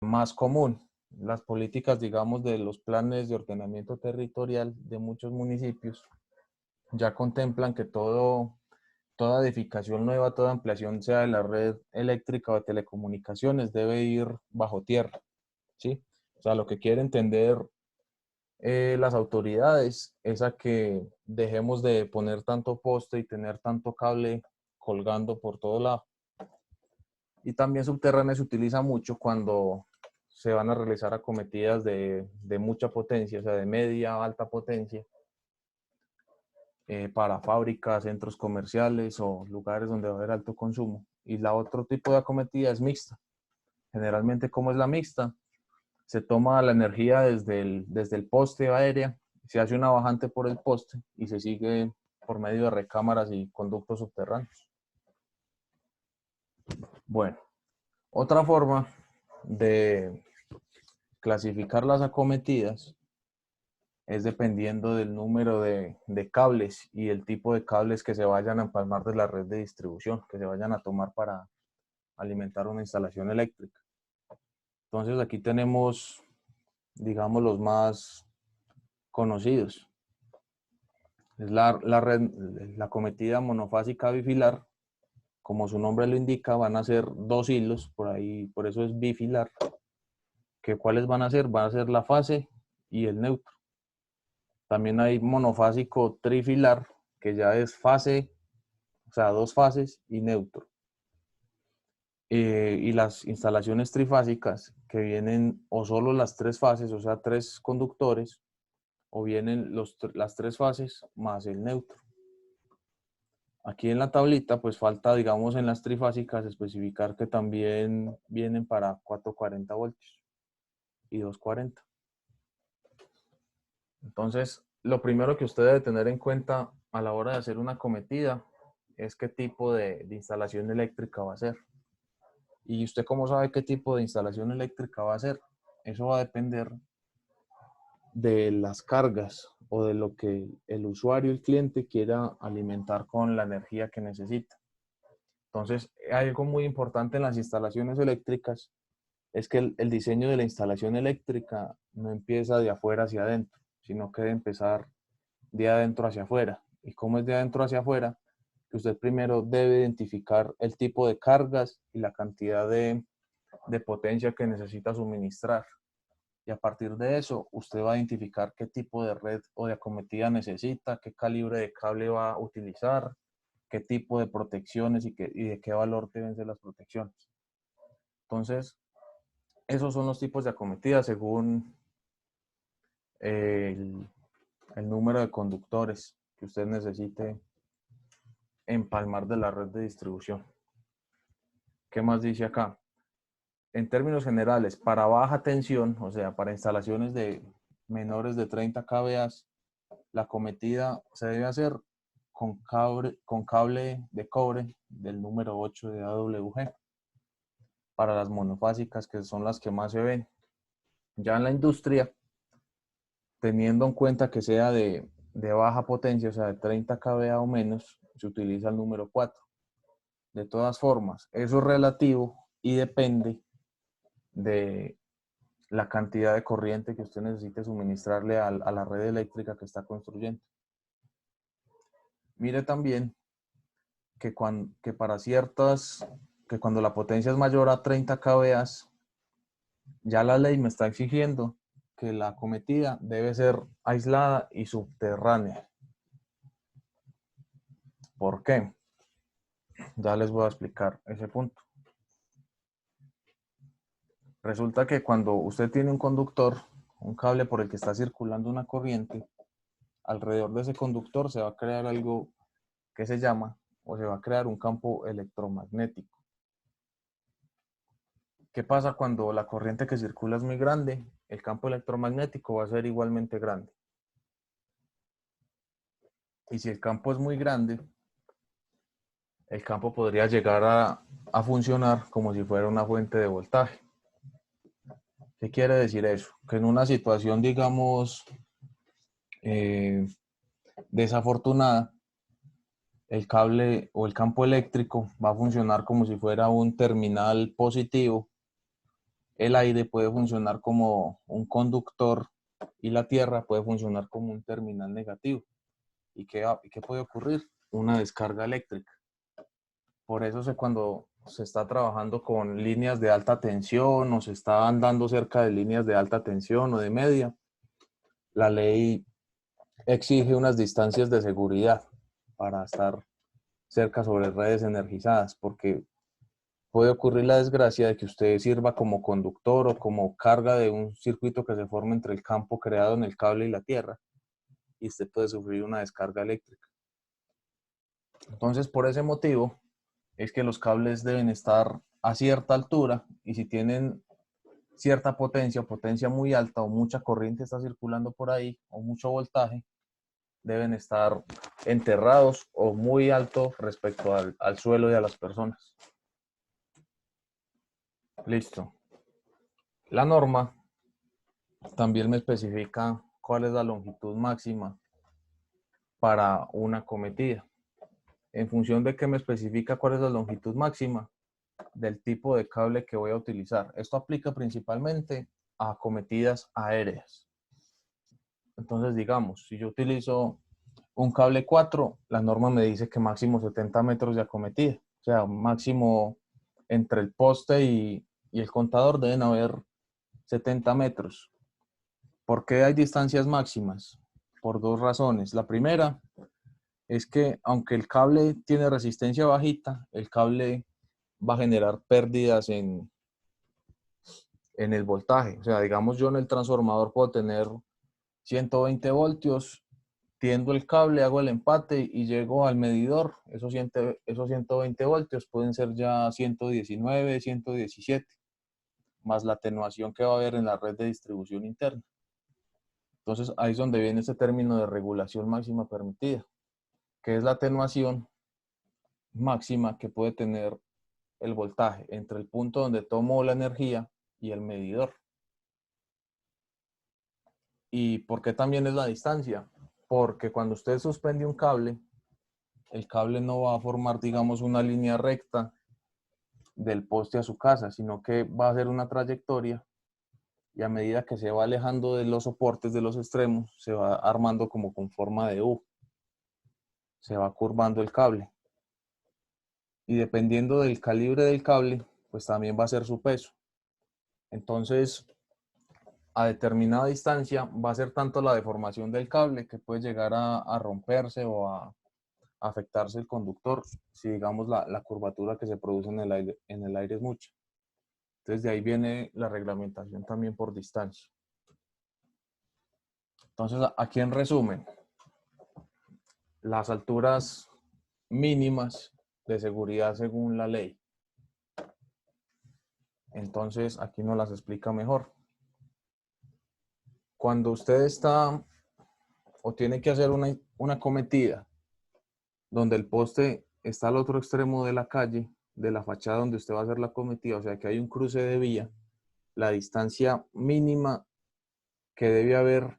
más común. Las políticas, digamos, de los planes de ordenamiento territorial de muchos municipios ya contemplan que toda edificación nueva, toda ampliación, sea de la red eléctrica o de telecomunicaciones, debe ir bajo tierra, ¿sí? O sea, lo que quiere entender las autoridades es a que dejemos de poner tanto poste y tener tanto cable colgando por todo lado. Y también subterráneo se utiliza mucho cuando se van a realizar acometidas de mucha potencia, o sea, de media, alta potencia, para fábricas, centros comerciales o lugares donde va a haber alto consumo. Y la otro tipo de acometida es mixta. Generalmente, ¿cómo es la mixta? Se toma la energía desde el poste aérea, se hace una bajante por el poste y se sigue por medio de recámaras y conductos subterráneos. Bueno, otra forma de clasificar las acometidas es dependiendo del número de cables y el tipo de cables que se vayan a empalmar de la red de distribución, que se vayan a tomar para alimentar una instalación eléctrica. Entonces aquí tenemos, digamos, los más conocidos. Es la acometida monofásica bifilar. Como su nombre lo indica, van a ser dos hilos, por eso es bifilar. ¿Cuáles van a ser? Van a ser la fase y el neutro. También hay monofásico trifilar, que ya es fase, o sea, dos fases y neutro. Y las instalaciones trifásicas, que vienen o solo las tres fases, o sea, tres conductores, o vienen las tres fases más el neutro. Aquí en la tablita, pues falta, digamos, en las trifásicas especificar que también vienen para 440 voltios y 240. Entonces, lo primero que usted debe tener en cuenta a la hora de hacer una acometida es qué tipo de instalación eléctrica va a ser. ¿Y usted cómo sabe qué tipo de instalación eléctrica va a ser? Eso va a depender de las cargas o de lo que el usuario, el cliente, quiera alimentar con la energía que necesita. Entonces, algo muy importante en las instalaciones eléctricas es que el diseño de la instalación eléctrica no empieza de afuera hacia adentro, sino que debe empezar de adentro hacia afuera. ¿Y cómo es de adentro hacia afuera? Que usted primero debe identificar el tipo de cargas y la cantidad de potencia que necesita suministrar. Y a partir de eso, usted va a identificar qué tipo de red o de acometida necesita, qué calibre de cable va a utilizar, qué tipo de protecciones y de qué valor deben ser las protecciones. Entonces, esos son los tipos de acometidas según el, el número de conductores que usted necesite empalmar de la red de distribución. ¿Qué más dice acá? En términos generales, para baja tensión, o sea, para instalaciones de menores de 30 kVA, la acometida se debe hacer con cable de cobre del número 8 de AWG para las monofásicas, que son las que más se ven. Ya en la industria, teniendo en cuenta que sea de baja potencia, o sea, de 30 kVA o menos, se utiliza el número 4. De todas formas, eso es relativo y depende de la cantidad de corriente que usted necesite suministrarle a la red eléctrica que está construyendo. Mire también que cuando la potencia es mayor a 30 kVA, ya la ley me está exigiendo que la acometida debe ser aislada y subterránea. ¿Por qué? Ya les voy a explicar ese punto. Resulta que cuando usted tiene un conductor, un cable por el que está circulando una corriente, alrededor de ese conductor se va a crear algo que se llama, o se va a crear un campo electromagnético. ¿Qué pasa cuando la corriente que circula es muy grande? El campo electromagnético va a ser igualmente grande. Y si el campo es muy grande, el campo podría llegar a funcionar como si fuera una fuente de voltaje. ¿Qué quiere decir eso? Que en una situación, digamos, desafortunada, el cable o el campo eléctrico va a funcionar como si fuera un terminal positivo el aire puede funcionar como un conductor y la tierra puede funcionar como un terminal negativo. ¿Y qué puede ocurrir? Una descarga eléctrica. Por eso cuando se está trabajando con líneas de alta tensión o se está andando cerca de líneas de alta tensión o de media, la ley exige unas distancias de seguridad para estar cerca sobre redes energizadas, porque puede ocurrir la desgracia de que usted sirva como conductor o como carga de un circuito que se forma entre el campo creado en el cable y la tierra, y usted puede sufrir una descarga eléctrica. Entonces, por ese motivo, es que los cables deben estar a cierta altura, y si tienen cierta potencia o potencia muy alta o mucha corriente está circulando por ahí o mucho voltaje, deben estar enterrados o muy alto respecto al suelo y a las personas. Listo. La norma también me especifica cuál es la longitud máxima para una cometida. En función de que me especifica cuál es la longitud máxima, del tipo de cable que voy a utilizar. Esto aplica principalmente a acometidas aéreas. Entonces, digamos, si yo utilizo un cable 4, la norma me dice que máximo 70 metros de acometida. O sea, máximo entre el poste y el contador deben haber 70 metros. ¿Por qué hay distancias máximas? Por dos razones. La primera es que aunque el cable tiene resistencia bajita, el cable va a generar pérdidas en el voltaje. O sea, digamos, yo en el transformador puedo tener 120 voltios, tiendo el cable, hago el empate y llego al medidor. Esos 120 voltios pueden ser ya 119, 117, más la atenuación que va a haber en la red de distribución interna. Entonces, ahí es donde viene ese término de regulación máxima permitida, que es la atenuación máxima que puede tener el voltaje entre el punto donde tomo la energía y el medidor. ¿Y por qué también es la distancia? Porque cuando usted suspende un cable, el cable no va a formar, digamos, una línea recta del poste a su casa, sino que va a hacer una trayectoria, y a medida que se va alejando de los soportes de los extremos, se va armando como con forma de U. Se va curvando el cable. Y dependiendo del calibre del cable, pues también va a ser su peso. Entonces, a determinada distancia va a ser tanto la deformación del cable que puede llegar a romperse o a afectarse el conductor si, digamos, la curvatura que se produce en el aire es mucha. Entonces, de ahí viene la reglamentación también por distancia. Entonces, aquí en resumen, las alturas mínimas de seguridad según la ley. Entonces, aquí nos las explica mejor. Cuando usted está o tiene que hacer una cometida donde el poste está al otro extremo de la calle, de la fachada donde usted va a hacer la cometida, o sea que hay un cruce de vía, la distancia mínima que debe haber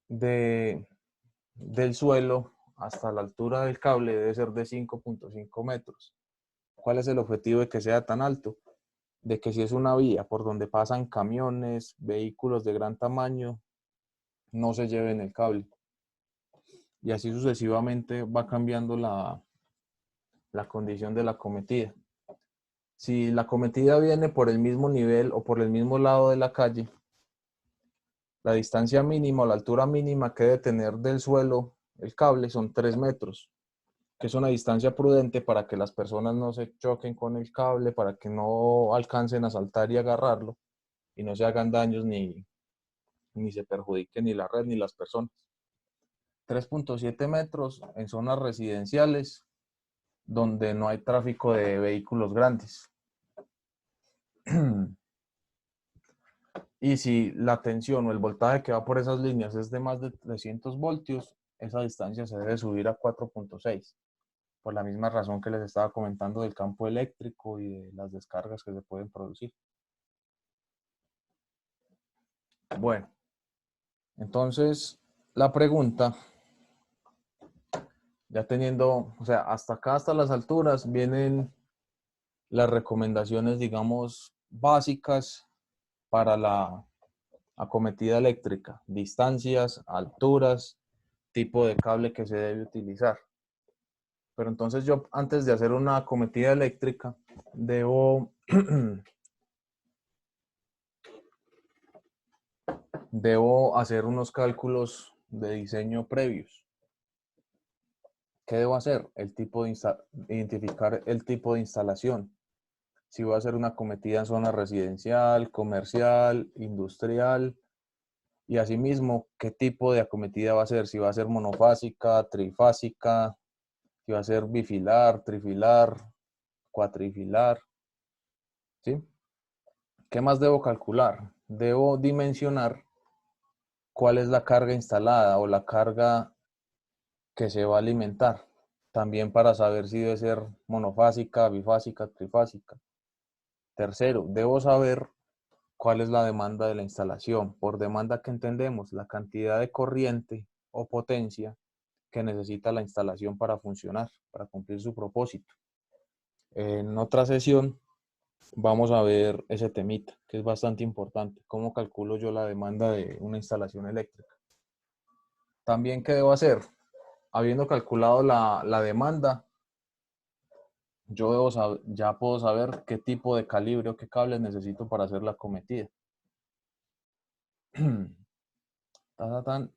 del suelo hasta la altura del cable debe ser de 5.5 metros. ¿Cuál es el objetivo de que sea tan alto? De que si es una vía por donde pasan camiones, vehículos de gran tamaño, no se lleven el cable. Y así sucesivamente va cambiando la condición de la cometida. Si la cometida viene por el mismo nivel o por el mismo lado de la calle, la distancia mínima o la altura mínima que debe tener del suelo el cable son 3 metros, que es una distancia prudente para que las personas no se choquen con el cable, para que no alcancen a saltar y agarrarlo y no se hagan daños ni se perjudique ni la red ni las personas. 3.7 metros en zonas residenciales donde no hay tráfico de vehículos grandes. Y si la tensión o el voltaje que va por esas líneas es de más de 300 voltios, esa distancia se debe subir a 4.6, por la misma razón que les estaba comentando del campo eléctrico y de las descargas que se pueden producir. Bueno, entonces la pregunta, ya teniendo, o sea, hasta acá, hasta las alturas, vienen las recomendaciones, digamos, básicas para la acometida eléctrica, distancias, alturas, tipo de cable que se debe utilizar. Pero entonces yo, antes de hacer una acometida eléctrica, debo, debo hacer unos cálculos de diseño previos. ¿Qué debo hacer? Identificar el tipo de instalación. Si voy a hacer una acometida en zona residencial, comercial, industrial, y asimismo, qué tipo de acometida va a ser. Si va a ser monofásica, trifásica, si va a ser bifilar, trifilar, cuatrifilar, ¿sí? ¿Qué más debo calcular? Debo dimensionar cuál es la carga instalada o la carga que se va a alimentar. También para saber si debe ser monofásica, bifásica, trifásica. Tercero, debo saber cuál es la demanda de la instalación. Por demanda, ¿qué entendemos? La cantidad de corriente o potencia que necesita la instalación para funcionar, para cumplir su propósito. En otra sesión vamos a ver ese temita, que es bastante importante. ¿Cómo calculo yo la demanda de una instalación eléctrica? También, ¿qué debo hacer? Habiendo calculado la demanda, yo ya puedo saber qué tipo de calibre o qué cables necesito para hacer la acometida.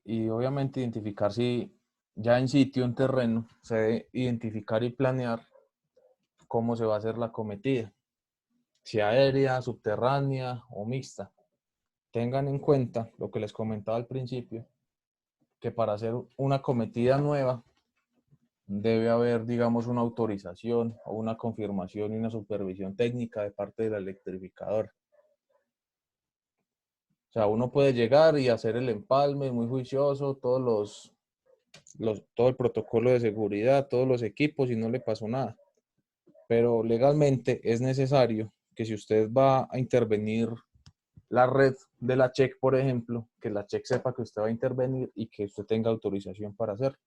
Y obviamente identificar si ya en sitio, en terreno, se debe identificar y planear cómo se va a hacer la acometida, si aérea, subterránea o mixta. Tengan en cuenta lo que les comentaba al principio, que para hacer una acometida nueva debe haber, digamos, una autorización o una confirmación y una supervisión técnica de parte del electrificador. O sea, uno puede llegar y hacer el empalme muy juicioso, todo el protocolo de seguridad, todos los equipos y no le pasó nada. Pero legalmente es necesario que si usted va a intervenir la red de la CHEC, por ejemplo, que la CHEC sepa que usted va a intervenir y que usted tenga autorización para hacerlo.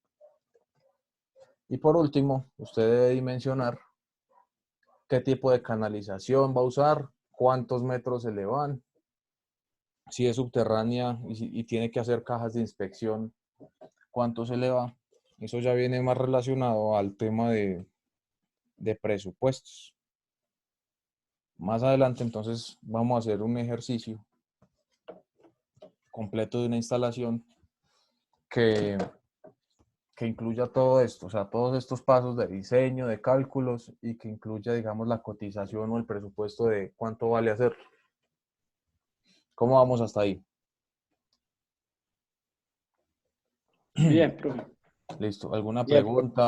Y por último, usted debe dimensionar qué tipo de canalización va a usar, cuántos metros se le van, si es subterránea y tiene que hacer cajas de inspección, cuánto se le va. Eso ya viene más relacionado al tema de presupuestos. Más adelante entonces vamos a hacer un ejercicio completo de una instalación que, que incluya todo esto, o sea, todos estos pasos de diseño, de cálculos y que incluya, digamos, la cotización o el presupuesto de cuánto vale hacer. ¿Cómo vamos hasta ahí? Bien, profe. Listo. ¿Alguna Bien, profe. pregunta?